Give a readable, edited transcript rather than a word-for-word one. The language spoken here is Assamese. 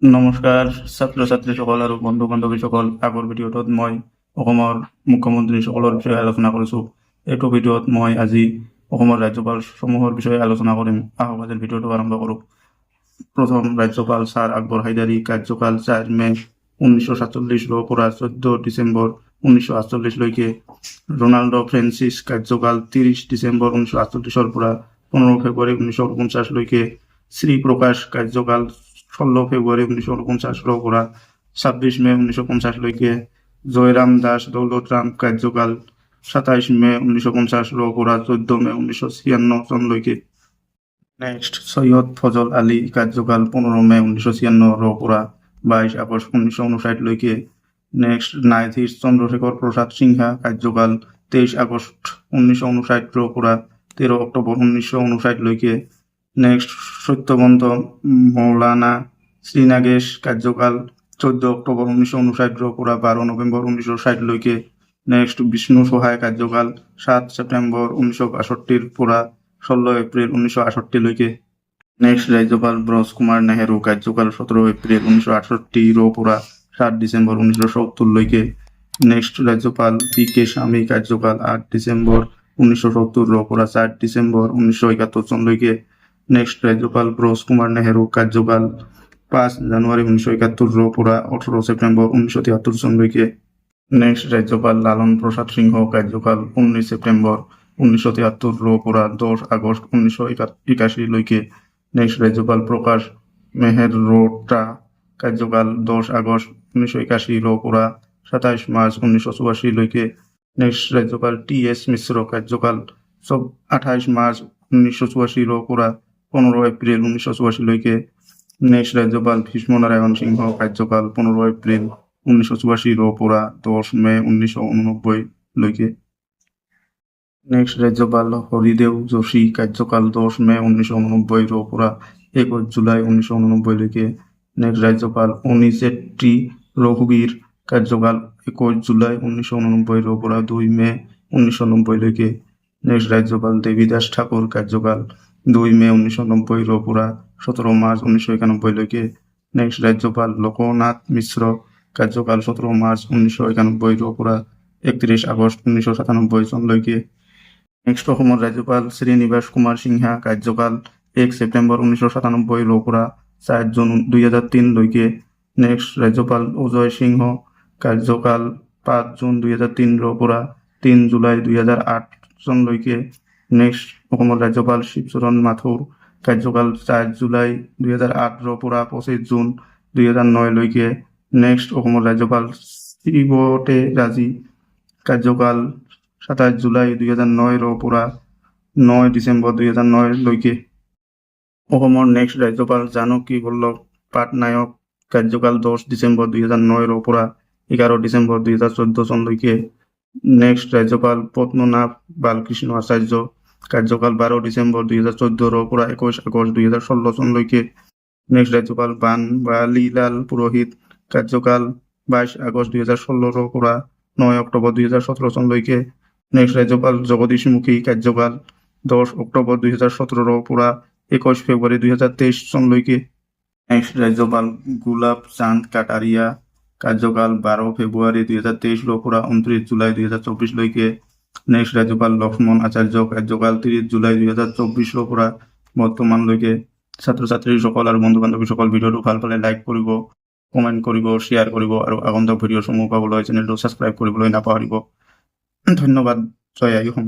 নমস্কাৰ ছাত্ৰ-ছাত্ৰী সকল আৰু বন্ধু বান্ধৱীসকল। আগৰ ভিডিঅ'টোত মই অসমৰ মুখ্যমন্ত্ৰীসকলৰ বিষয়ে আলোচনা কৰিছোঁ। এইটো ভিডিঅ'ত মই আজি অসমৰ ৰাজ্যপালসমূহৰ বিষয়ে আলোচনা কৰিম। আহক আজিৰ ভিডিঅ'টো আৰম্ভ কৰোঁ। প্ৰথম ৰাজ্যপাল ছাৰ আকবৰ হাইদাৰী, কাৰ্যকাল 4 মে 1947 পৰা 14 ডিচেম্বৰ 1948 ৰনাল্ড ফ্ৰেন্সিছ, কাৰ্যকাল 30 ডিচেম্বৰ 1948 পৰা 15 ফেব্ৰুৱাৰী 1949 শ্ৰী প্ৰকাশ, কাৰ্যকাল 16 ফেব্ৰুৱাৰী 1949 পৰা 26 মে 1950 জয়ৰাম দাস দৌলত ৰাম, কাৰ্যকাল 27 মে 1950 পৰা 14 মে 1996 নেক্সট সৈয়দ ফজল আলী, কাৰ্যকাল 15 মে 1996 পৰা 22 আগষ্ট 1959 নেক্সট ন্যায়াধীশ চন্দ্ৰশেখৰ প্ৰসাদ সিনহা, কাৰ্যকাল 23 আগষ্ট 1959 পৰা 13 অক্টোবৰ 1959 নেক্সট সত্যবন্ত মৌলানা শ্ৰীনাগেশ, কাৰ্যকাল 14 অক্টোবৰ 1959 পৰা 12 নৱেম্বৰ 1960 নেক্সট বিষ্ণু সহায়, কাৰ্যকাল 7 সেপ্টেম্বৰ 1962 পৰা 16 এপ্ৰিল 1968 নেক্সট ৰাজ্যপাল ব্ৰজ কুমাৰ নেহেৰু, কাৰ্যকাল 17 এপ্ৰিল 1968 পৰা 7 ডিচেম্বৰ 1970 নেক্সট ৰাজ্যপাল পি কে স্বামী, কাৰ্যকাল 8 ডিচেম্বৰ 1970 পৰা 4 ডিচেম্বৰ 1971 নেক্সট ৰাজ্যপাল ব্ৰজ কুমাৰ নেহেৰু, কাৰ্যকাল 5 জানুৱাৰী 1971 পৰা 18 ছেপ্টেম্বৰ 1973 নেক্সট ৰাজ্যপাল লালন প্ৰসাদ সিংহ, কাৰ্যকাল 19 ছেপ্টেম্বৰ 1973 পৰা 10 আগষ্ট 1981 নেক্সট ৰাজ্যপাল প্ৰকাশ মেহৰোত্ৰা, কাৰ্যকাল 10 আগষ্ট 1981 পৰা 27 মাৰ্চ 1984 নেক্সট ৰাজ্যপাল টি এছ মিশ্ৰ, কাৰ্যকাল 28 মাৰ্চ 1984 পৰা 15 এপ্ৰিল 1984 নেক্সট ৰাজ্যপাল ভীষ্ম নাৰায়ণ সিংহ, কাৰ্যকাল 15 এপ্ৰিল 1984 পৰা 10 মে 1989 নেক্সট ৰাজ্যপাল হৰিদেৱ যোশী, কাৰ্যকাল 10 মে 1989 পৰা 21 জুলাই 1989 নেক্সট ৰাজ্যপাল অনিচেত্ৰী ৰঘুবীৰ, কাৰ্যকাল 21 জুলাই 1989 পৰা 2 মে 1990 নেক্সট ৰাজ্যপাল দেৱীদাস ঠাকুৰ, কাৰ্যকাল 2 মে 1990 পৰা 17 মাৰ্চ 1991 নেক্সট ৰাজ্যপাল লোকনাথ মিশ্ৰ, কাৰ্যকাল 17 মাৰ্চ 1991 পৰা 31 আগষ্ট 1997 নেক্সট অসমৰ ৰাজ্যপাল শ্ৰীনিবাস কুমাৰ সিনহা, কাৰ্যকাল 1 ছেপ্টেম্বৰ 1997 পৰা 4 জুন 2003 নেক্সট ৰাজ্যপাল অজয় সিংহ, কাৰ্যকাল 5 জুন 2003 পৰা 3 জুলাই 2008 চনলৈকে নেক্সট অসমৰ ৰাজ্যপাল শিৱচৰণ মাথুৰ, কাৰ্যকাল 4 জুলাই 2008 পৰা 25 জুন 2009 নেক্সট অসমৰ ৰাজ্যপাল শ্ৰীবতে ৰাজী, কাৰ্যকাল 27 জুলাই 2009 পৰা 9 ডিচেম্বৰ 2009 অসমৰ নেক্সট ৰাজ্যপাল জানকী বল্লভ পাটনায়ক, কাৰ্যকাল 10 ডিচেম্বৰ 2009 পৰা 11 ডিচেম্বৰ 2014 চনলৈকে নেক্সট ৰাজ্যপাল পদ্মনাভ বালকৃষ্ণ আচাৰ্য, কাৰ্যকাল 12 ডিচেম্বৰ 2014 পৰা 21 আগষ্ট 2016 চনলৈকে নেক্সট ৰাজ্যপাল বানৱালীলাল পুৰোহিত, কাৰ্যকাল 22 আগষ্ট 2016 পৰা 9 অক্টোবৰ 2017 চনলৈকে নেক্সট ৰাজ্যপাল জগদীশ মুখী, কাৰ্যকাল 10 অক্টোবৰ 2017 পৰা 21 ফেব্ৰুৱাৰী 2023 চনলৈকে নেক্সট ৰাজ্যপাল গুলাব চান্দ কাটাৰিয়া, কাৰ্যকাল 12 ফেব্ৰুৱাৰী 2023 পৰা 29 জুলাই 2024 নেক্সট ৰাজ্যপাল লক্ষ্মণ আচাৰ্য, কাৰ্যকাল 30 জুলাই 2024 পৰা বৰ্তমানলৈকে ছাত্ৰ-ছাত্ৰীসকল আৰু বন্ধু বান্ধৱীসকল ভিডিঅ'টো ভাল পালে লাইক কৰিব, কমেণ্ট কৰিব, শ্বেয়াৰ কৰিব আৰু আগন্তুক ভিডিঅ'সমূহ পাবলৈ চেনেলটো ছাবস্ক্ৰাইব কৰিবলৈ নাপাহৰিব। ধন্যবাদ। জয় আই অসম।